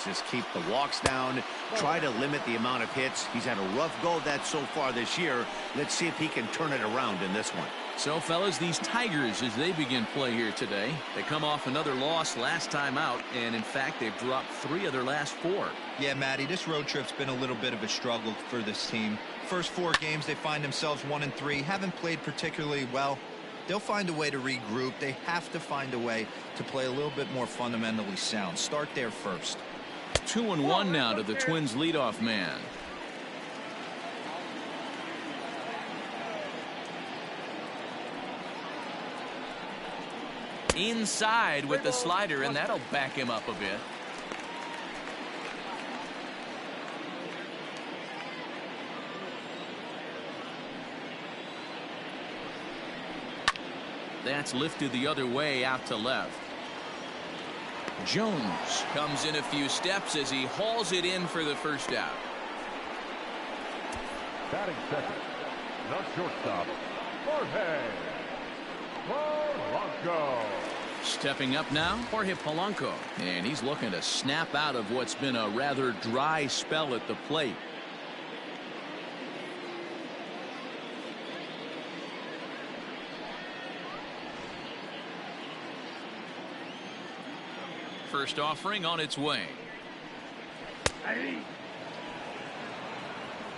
Just keep the walks down. Try to limit the amount of hits. He's had a rough go of that so far this year. Let's see if he can turn it around in this one. So, fellas, these Tigers, as they begin play here today, they come off another loss last time out, and in fact, they've dropped 3 of their last 4. Yeah, Matty, this road trip's been a little bit of a struggle for this team. First 4 games, they find themselves 1-3, haven't played particularly well. They'll find a way to regroup. They have to find a way to play a little bit more fundamentally sound. Start there first. 2-1 now to the Twins' leadoff man. Inside with the slider, and that'll back him up a bit. That's lifted the other way out to left. Jones comes in a few steps as he hauls it in for the first out. Batting second, the shortstop, Jorge Polanco. Stepping up now, Jorge Polanco, and he's looking to snap out of what's been a rather dry spell at the plate. First offering on its way.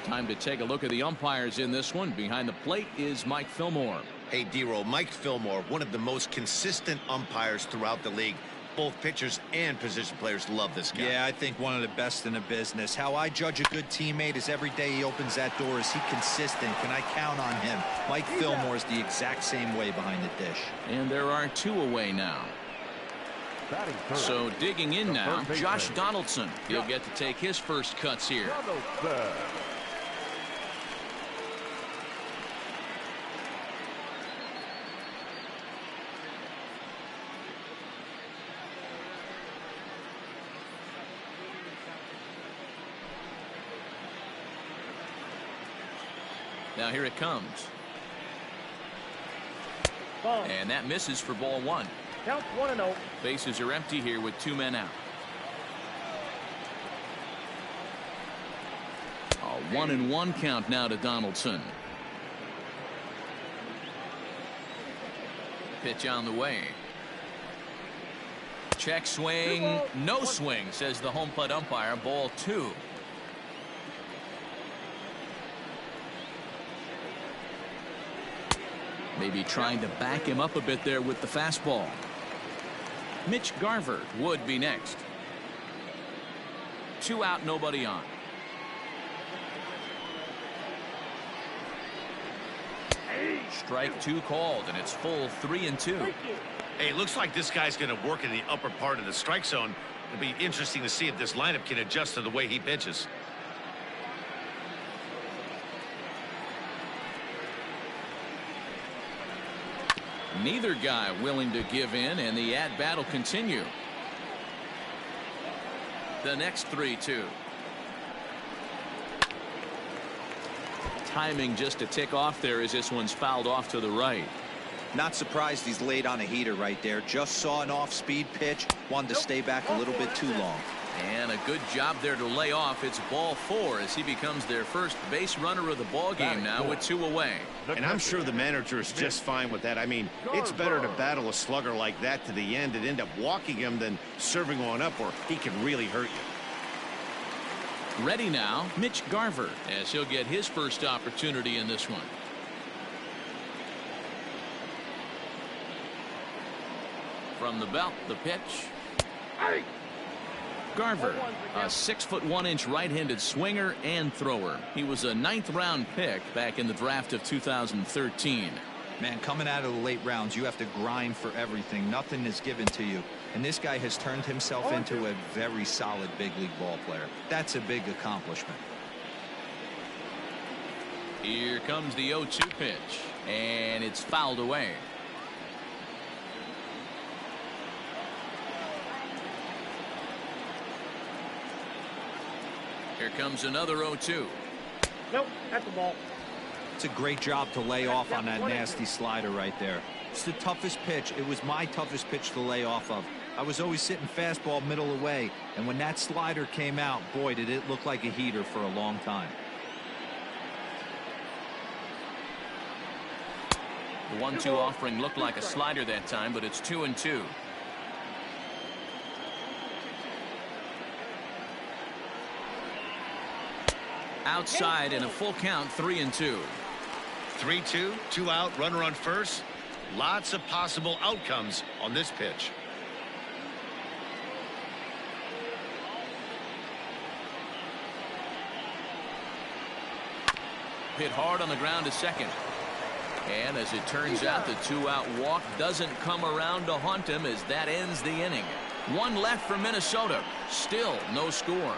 Time to take a look at the umpires in this one. Behind the plate is Mike Fillmore. Hey, D-Roll, Mike Fillmore, one of the most consistent umpires throughout the league. Both pitchers and position players love this guy. Yeah, I think one of the best in the business. How I judge a good teammate is every day he opens that door. Is he consistent? Can I count on him? Mike Fillmore is the exact same way behind the dish. And there are 2 away now. So digging in now, Josh Donaldson. He'll get to take his first cuts here. Now here it comes. And that misses for ball 1. Count 1-0. Bases are empty here with 2 men out. A 1-1 count now to Donaldson. Pitch on the way. Check swing. No swing, says the home plate umpire. Ball 2. Maybe trying to back him up a bit there with the fastball. Mitch Garver would be next. 2 out, nobody on. Strike 2 called, and it's full 3-2. Hey, looks like this guy's going to work in the upper part of the strike zone. It'll be interesting to see if this lineup can adjust to the way he pitches. Neither guy willing to give in, and the at-bat will continue. The next 3-2. Timing just a tick off there as this one's fouled off to the right. Not surprised he's laid on a heater right there. Just saw an off-speed pitch. Wanted to stay back a little bit too long. And a good job there to lay off. It's ball 4 as he becomes their first base runner of the ball game now with 2 away. And I'm sure the manager is just fine with that. I mean, it's better to battle a slugger like that to the end and end up walking him than serving one up where he can really hurt you. Ready now, Mitch Garver, as he'll get his first opportunity in this one. From the belt, the pitch. Garver, a 6'1" right-handed swinger and thrower. He was a 9th round pick back in the draft of 2013. Man, coming out of the late rounds, you have to grind for everything. Nothing is given to you. And this guy has turned himself into a very solid big league ball player. That's a big accomplishment. Here comes the 0-2 pitch, and it's fouled away. Here comes another 0-2. Nope, that's the ball. It's a great job to lay off on that nasty slider right there. It's the toughest pitch. It was my toughest pitch to lay off of. I was always sitting fastball middle away, and when that slider came out, boy, did it look like a heater for a long time. The 1-2 offering looked like a slider that time, but it's 2-2. Outside in a full count, 3-2. 3-2, 2 out, runner on first. Lots of possible outcomes on this pitch. Hit hard on the ground to second. And as it turns out, the 2-out walk doesn't come around to haunt him as that ends the inning. One left for Minnesota. Still no score.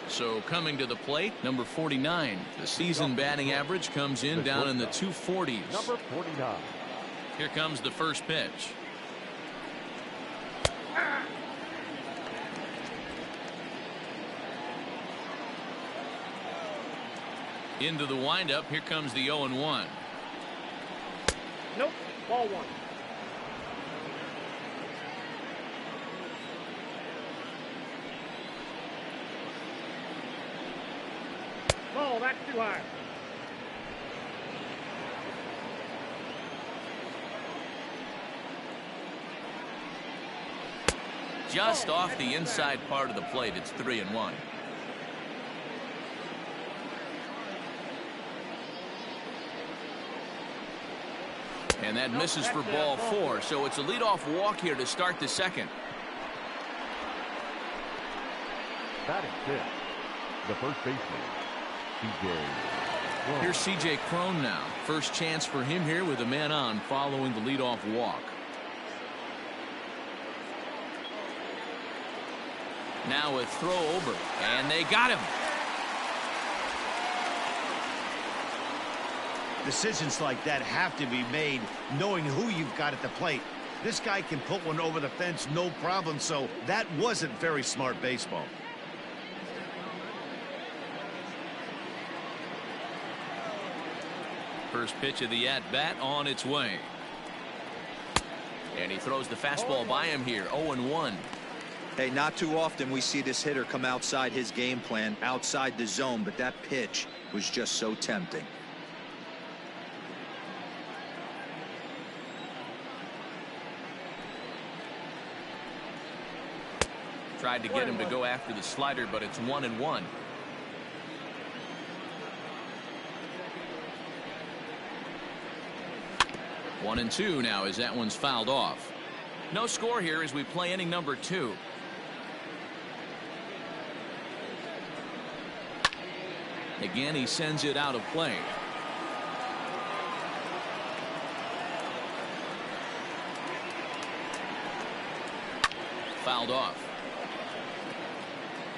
So coming to the plate, number 49. The season batting average comes in down in the 240s. Number 49. Here comes the first pitch. Into the windup. Here comes the 0-1. Nope. Ball 1. Oh, that's too high. Just off the inside part of the plate. It's 3-1. And that misses for ball 4. So it's a leadoff walk here to start the second. Batting 5th, the first baseman, C.J. Here's C.J. Cron now. First chance for him here with a man on following the leadoff walk. Now a throw over, and they got him. Decisions like that have to be made knowing who you've got at the plate. This guy can put one over the fence no problem, so that wasn't very smart baseball. First pitch of the at-bat on its way. And he throws the fastball by him here. 0-1. Hey, not too often we see this hitter come outside his game plan, outside the zone, but that pitch was just so tempting. Tried to get him to go after the slider, but it's 1-1. One and two now as that one's fouled off. No score here as we play inning number 2. Again, he sends it out of play. Fouled off.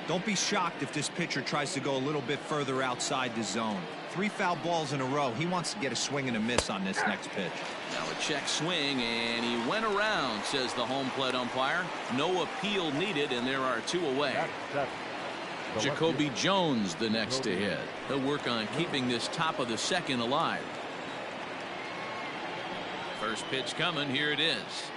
Don't be shocked if this pitcher tries to go a little bit further outside the zone. 3 foul balls in a row. He wants to get a swing and a miss on this next pitch. Now a check swing, and he went around, says the home plate umpire. No appeal needed, and there are 2 away. Jacoby Jones the next to hit. He'll work on keeping this top of the second alive. First pitch coming. Here it is.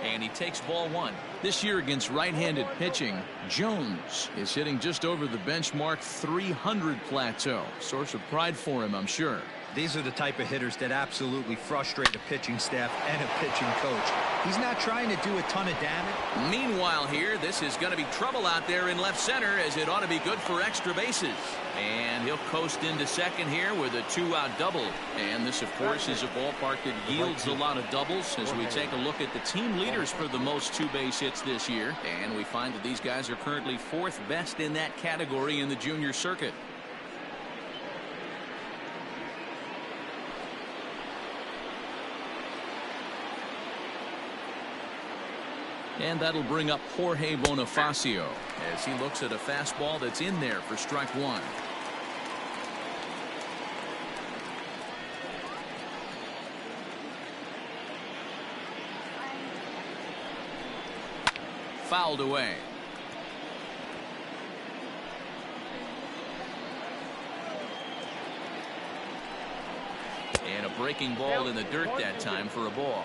And he takes ball 1. This year against right-handed pitching, Jones is hitting just over the benchmark 300 plateau. Source of pride for him, I'm sure. These are the type of hitters that absolutely frustrate a pitching staff and a pitching coach. He's not trying to do a ton of damage. Meanwhile here, this is going to be trouble out there in left center, as it ought to be good for extra bases. And he'll coast into second here with a 2-out double. And this, of course, is a ballpark that yields a lot of doubles as we take a look at the team leaders for the most 2-base hits this year. And we find that these guys are currently 4th best in that category in the junior circuit. And that'll bring up Jorge Bonifacio as he looks at a fastball that's in there for strike 1. Fouled away. A breaking ball in the dirt that time for a ball.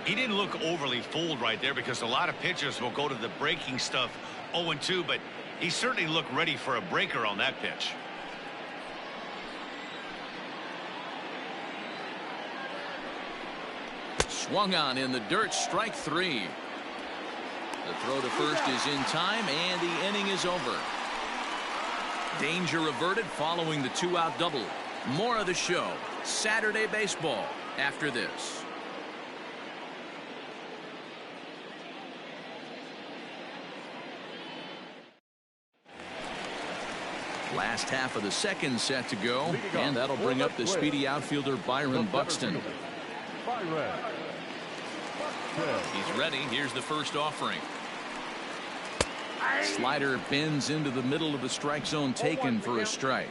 He didn't look overly fooled right there because a lot of pitchers will go to the breaking stuff 0-2, but he certainly looked ready for a breaker on that pitch. Swung on in the dirt, strike 3. The throw to first is in time, and the inning is over. Danger averted following the 2-out double. More of the show, Saturday baseball, after this. Last half of the second set to go, and that'll bring up the speedy outfielder Byron Buxton. He's ready. Here's the first offering. Slider bends into the middle of the strike zone, taken for a strike.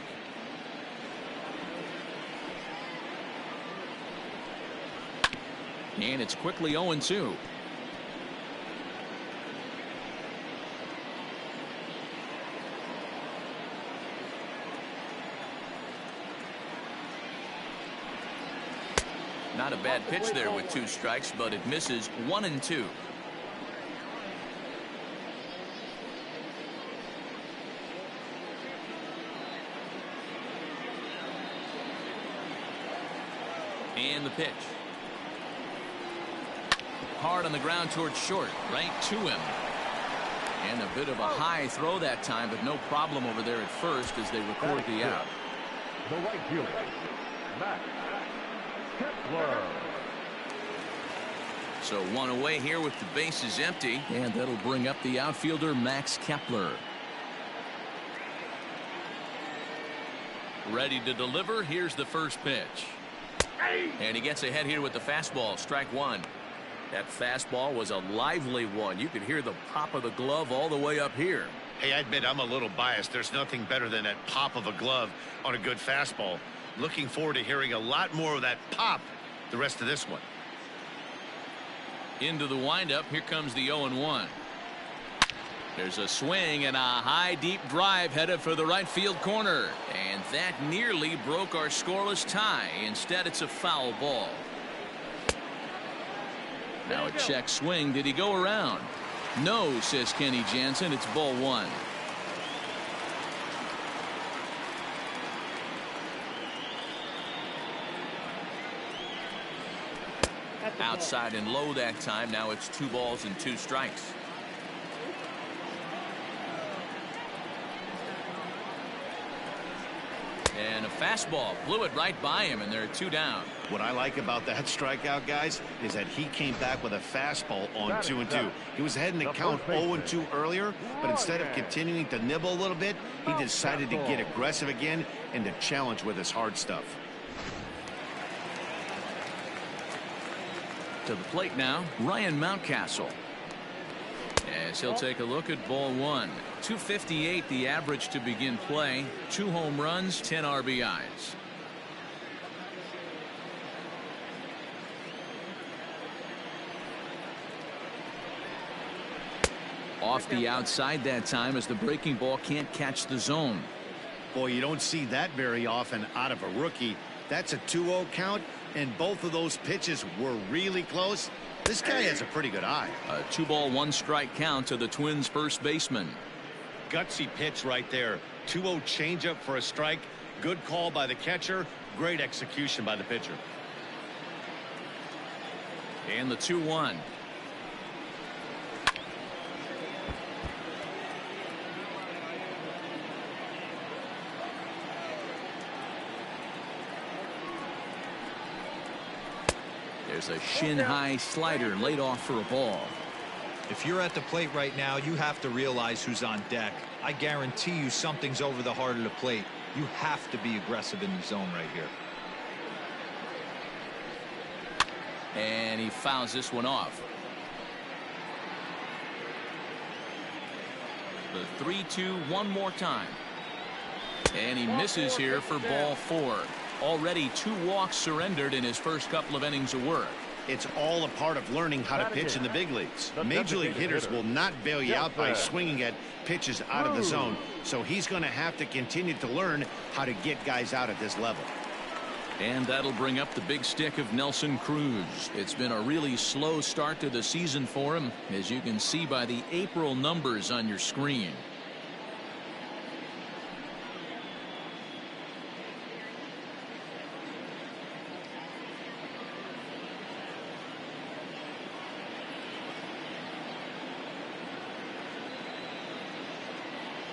And it's quickly 0-2. Not a bad pitch there with 2 strikes, but it misses. 1-2. And the pitch. Hard on the ground towards short, right to him. And a bit of a high throw that time, but no problem over there at first as they record the out. The right fielder, Max Kepler. So 1 away here with the bases empty, and that'll bring up the outfielder Max Kepler. Ready to deliver. Here's the first pitch. And he gets ahead here with the fastball, strike 1. That fastball was a lively one. You could hear the pop of the glove all the way up here. Hey, I admit I'm a little biased. There's nothing better than that pop of a glove on a good fastball. Looking forward to hearing a lot more of that pop the rest of this one. Into the windup. Here comes the 0-1. There's a swing and a high deep drive headed for the right field corner, and that nearly broke our scoreless tie. Instead, it's a foul ball. Now a check swing. Did he go around? No, says Kenny Jansen. It's ball 1. Outside and low that time. Now it's 2 balls and 2 strikes. And a fastball blew it right by him, and there are 2 down. What I like about that strikeout, guys, is that he came back with a fastball on 2-2. He was heading to count 0-2 earlier, but instead of continuing to nibble a little bit, he decided to get aggressive again and to challenge with his hard stuff. To the plate now, Ryan Mountcastle. As he'll take a look at ball 1. 258 the average to begin play. 2 home runs, 10 RBIs. Off the outside that time as the breaking ball can't catch the zone. Boy, you don't see that very often out of a rookie. That's a 2-0 count, and both of those pitches were really close. This guy has a pretty good eye. A 2-ball 1-strike count to the Twins first baseman. Gutsy pitch right there. 2-0 changeup for a strike. Good call by the catcher. Great execution by the pitcher. And the 2-1. There's a shin-high slider laid off for a ball. If you're at the plate right now, you have to realize who's on deck. I guarantee you something's over the heart of the plate. You have to be aggressive in the zone right here. And he fouls this one off. The 3-2 one more time. And he misses here for ball 4. Already 2 walks surrendered in his first couple of innings of work. It's all a part of learning how to pitch in the big leagues. Major league hitters will not bail you out by swinging at pitches out of the zone. So he's going to have to continue to learn how to get guys out at this level. And that'll bring up the big stick of Nelson Cruz. It's been a really slow start to the season for him, as you can see by the April numbers on your screen.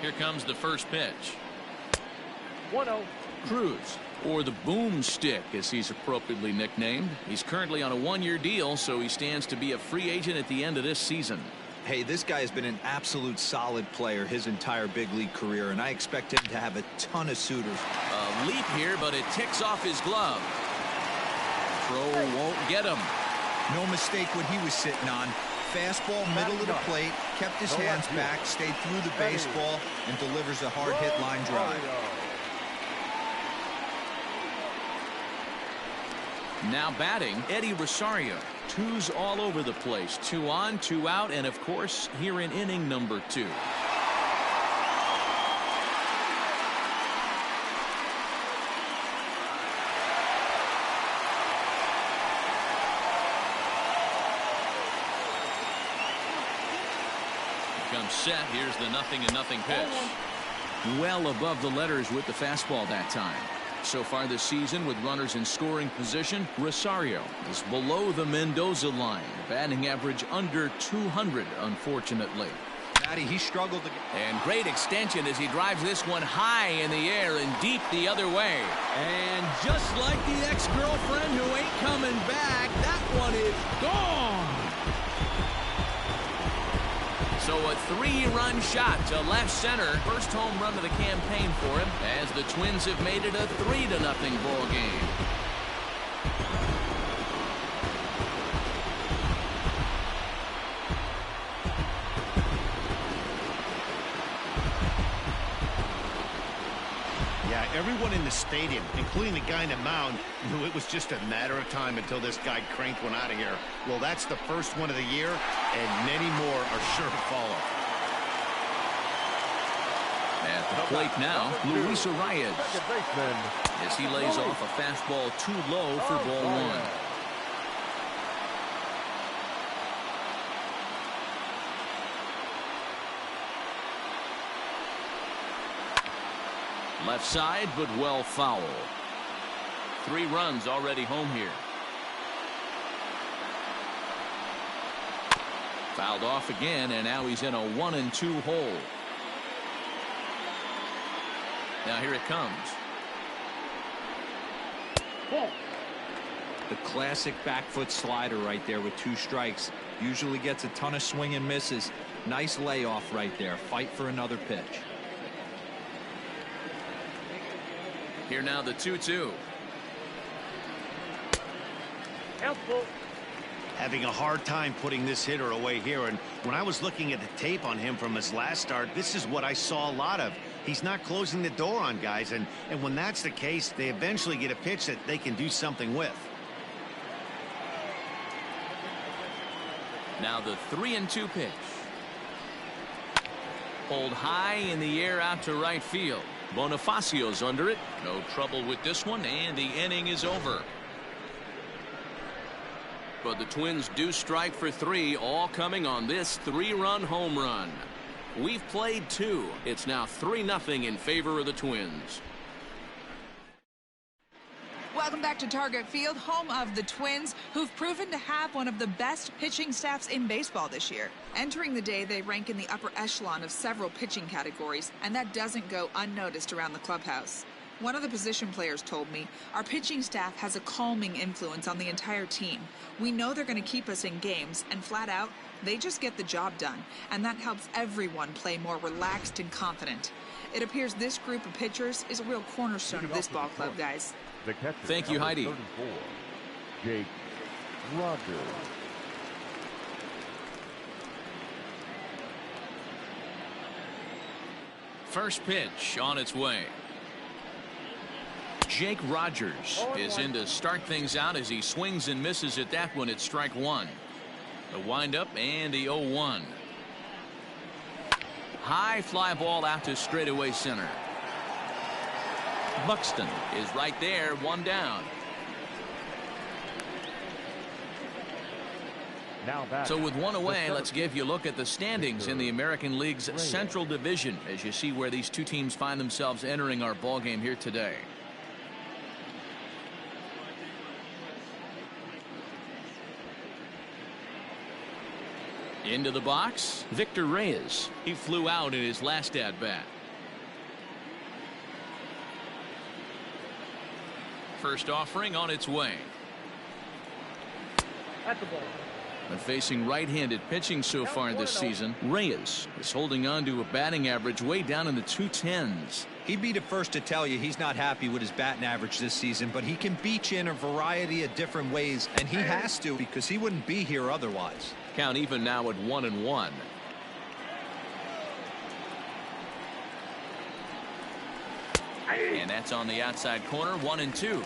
Here comes the first pitch. 1-0. Cruz, or the boomstick as he's appropriately nicknamed. He's currently on a one-year deal, so he stands to be a free agent at the end of this season. Hey, this guy has been an absolute solid player his entire big league career, and I expect him to have a ton of suitors. A leap here, but it ticks off his glove. Throw won't get him. No mistake what he was sitting on. Fastball, middle of the plate, kept his hands back, stayed through the baseball, and delivers a hard hit line drive. Now batting, Eddie Rosario. Twos all over the place. 2 on, 2 out, and of course, here in inning number 2. Comes set. Here's the 0-0 pitch. Well above the letters with the fastball that time. So far this season, with runners in scoring position, Rosario is below the Mendoza line. Batting average under 200, unfortunately. Matty, he struggled. And great extension as he drives this one high in the air and deep the other way. And just like the ex-girlfriend who ain't coming back, that one is gone. So a 3-run shot to left center. First home run of the campaign for him, as the Twins have made it a 3-0 ball game. Yeah, everyone in the stadium, including the guy in the mound, knew it was just a matter of time until this guy cranked one out of here. Well, that's the first one of the year, and many more are sure to follow. At the plate now, Luis Arias, as he lays off a fastball too low for ball 1. Left side, but well foul. 3 runs already home here. Fouled off again, and now he's in a 1-2 hole. Now here it comes. The classic back foot slider right there with 2 strikes. Usually gets a ton of swing and misses. Nice layoff right there. Fight for another pitch. Here now the 2-2. Helpful. Having a hard time putting this hitter away here, and when I was looking at the tape on him from his last start, this is what I saw a lot of. He's not closing the door on guys, and when that's the case, they eventually get a pitch that they can do something with. Now the 3-2 pitch. Pulled high in the air out to right field. Bonifacio's under it. No trouble with this one, and the inning is over. But the Twins do strike for 3, all coming on this 3-run home run. We've played 2. It's now 3-0 in favor of the Twins. Welcome back to Target Field, home of the Twins, who've proven to have one of the best pitching staffs in baseball this year. Entering the day, they rank in the upper echelon of several pitching categories, and that doesn't go unnoticed around the clubhouse. One of the position players told me, our pitching staff has a calming influence on the entire team. We know they're going to keep us in games, and flat out, they just get the job done, and that helps everyone play more relaxed and confident. It appears this group of pitchers is a real cornerstone of this ball club, guys. Thank you, Heidi. 34, Jake Rogers. First pitch on its way. Jake Rogers is in to start things out as he swings and misses at that one at strike 1. The windup and the 0-1. High fly ball out to straightaway center. Buxton is right there, 1 down. So with one away, let's give you a look at the standings in the American League's Central Division as you see where these two teams find themselves entering our ball game here today. Into the box, Victor Reyes. He flew out in his last at-bat. First offering on its way. At the ball. But facing right-handed pitching so far this season, Reyes is holding on to a batting average way down in the 210s. He'd be the first to tell you he's not happy with his batting average this season, but he can beat you in a variety of different ways, and he has to because he wouldn't be here otherwise. Count even now at 1-1. And that's on the outside corner, 1-2.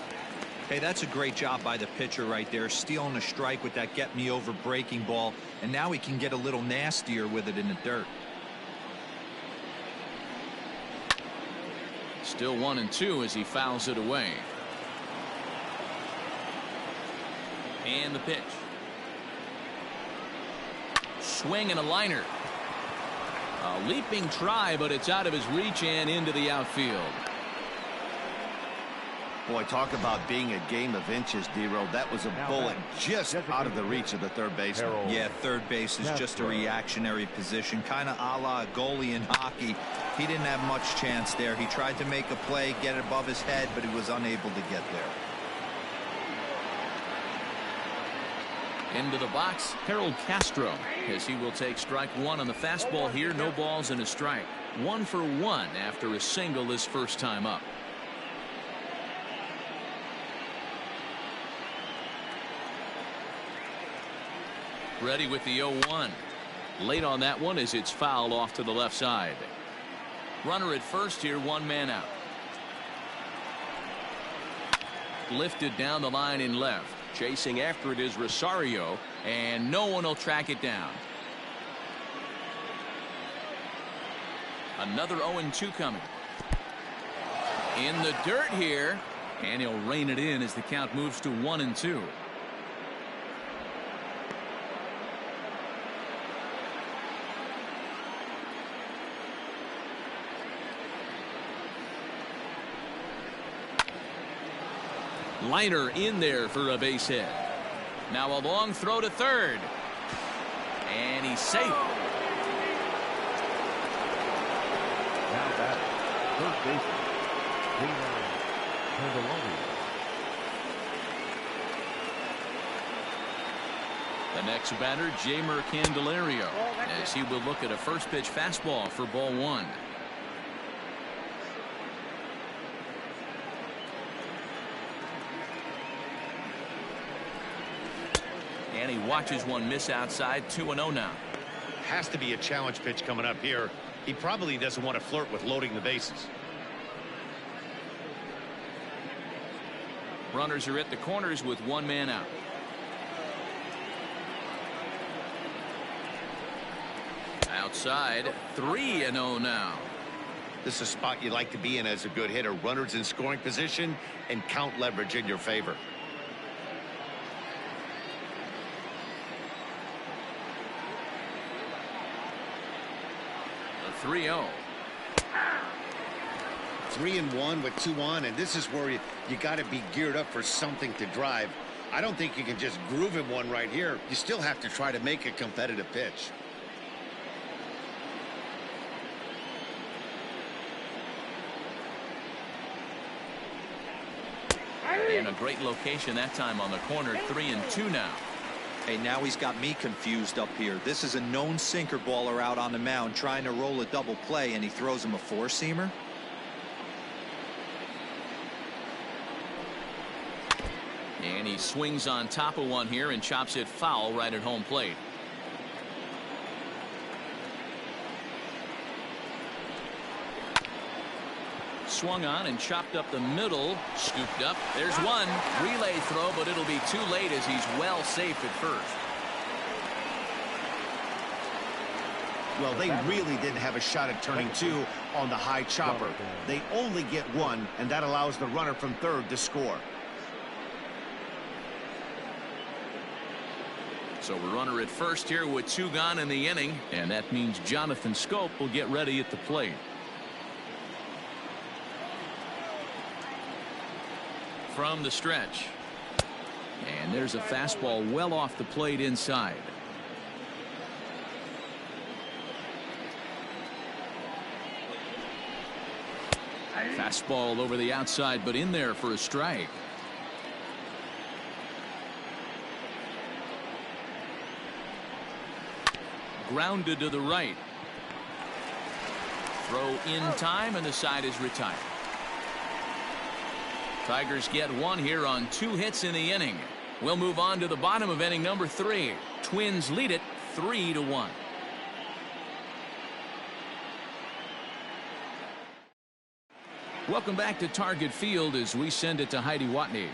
Hey, that's a great job by the pitcher right there, stealing a strike with that get-me-over breaking ball, and now he can get a little nastier with it in the dirt. Still 1-2 as he fouls it away. And the pitch. Swing and a liner. A leaping try, but it's out of his reach and into the outfield. Boy, talk about being a game of inches, D-Row. That was a bullet just out of the reach of the third baseman. Yeah, third base is just a reactionary position, kind of a la a goalie in hockey. He didn't have much chance there. He tried to make a play, get it above his head, but he was unable to get there. Into the box, Harold Castro, as he will take strike one on the fastball here. No balls and a strike. 1 for 1 after a single his first time up. Ready with the 0-1. Late on that one as it's fouled off to the left side. Runner at first here, one man out. Lifted down the line in left. Chasing after it is Rosario, and no one will track it down. Another 0-2 coming. In the dirt here, and he'll rein it in as the count moves to 1-2. Liner in there for a base hit. Now a long throw to third. And he's safe. Now back, third baseman, The next batter, Jeimer Candelario, as he will look at a first pitch fastball for ball one. And he watches one miss outside. 2-0 now. Has to be a challenge pitch coming up here. He probably doesn't want to flirt with loading the bases. Runners are at the corners with one man out. Outside, 3-0 now. This is a spot you like to be in as a good hitter. Runners in scoring position and count leverage in your favor. The 3-0. 3-1 with 2 on, and this is where you got to be geared up for something to drive. I don't think you can just groove him one right here. You still have to try to make a competitive pitch. And a great location that time on the corner. 3-2 now. Hey, now he's got me confused up here. This is a known sinker baller out on the mound trying to roll a double play, and he throws him a four-seamer. And he swings on top of one here and chops it foul right at home plate. Swung on and chopped up the middle. Scooped up. There's one. Relay throw, but it'll be too late as he's well safe at first. Well, they really didn't have a shot at turning 2 on the high chopper. They only get 1, and that allows the runner from third to score. So a runner at first here with 2 gone in the inning, and that means Jonathan Scope will get ready at the plate. From the stretch. And there's a fastball well off the plate inside. Fastball over the outside, but in there for a strike. Grounded to the right. Throw in time, and the side is retired. Tigers get 1 here on 2 hits in the inning. We'll move on to the bottom of inning number 3. Twins lead it 3-1. Welcome back to Target Field as we send it to Heidi Watney.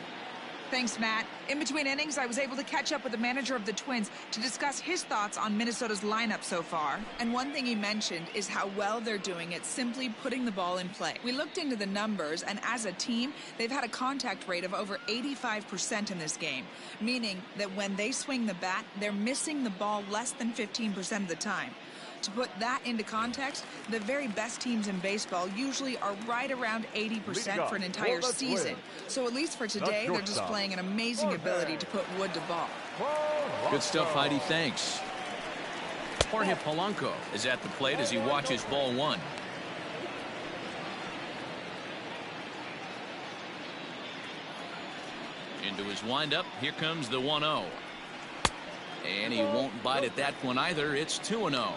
Thanks, Matt. In between innings, I was able to catch up with the manager of the Twins to discuss his thoughts on Minnesota's lineup so far. And one thing he mentioned is how well they're doing at simply putting the ball in play. We looked into the numbers, and as a team, they've had a contact rate of over 85% in this game, meaning that when they swing the bat, they're missing the ball less than 15% of the time. To put that into context, the very best teams in baseball usually are right around 80% for an entire season. So at least for today, they're displaying an amazing ability to put wood to ball. Good stuff, Heidi. Thanks. Jorge Polanco is at the plate as he watches ball 1. Into his windup. Here comes the 1-0. And he won't bite at that one either. It's 2-0.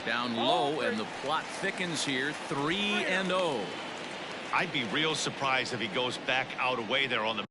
Down low, and the plot thickens here. 3-0. I'd be real surprised if he goes back out away there on the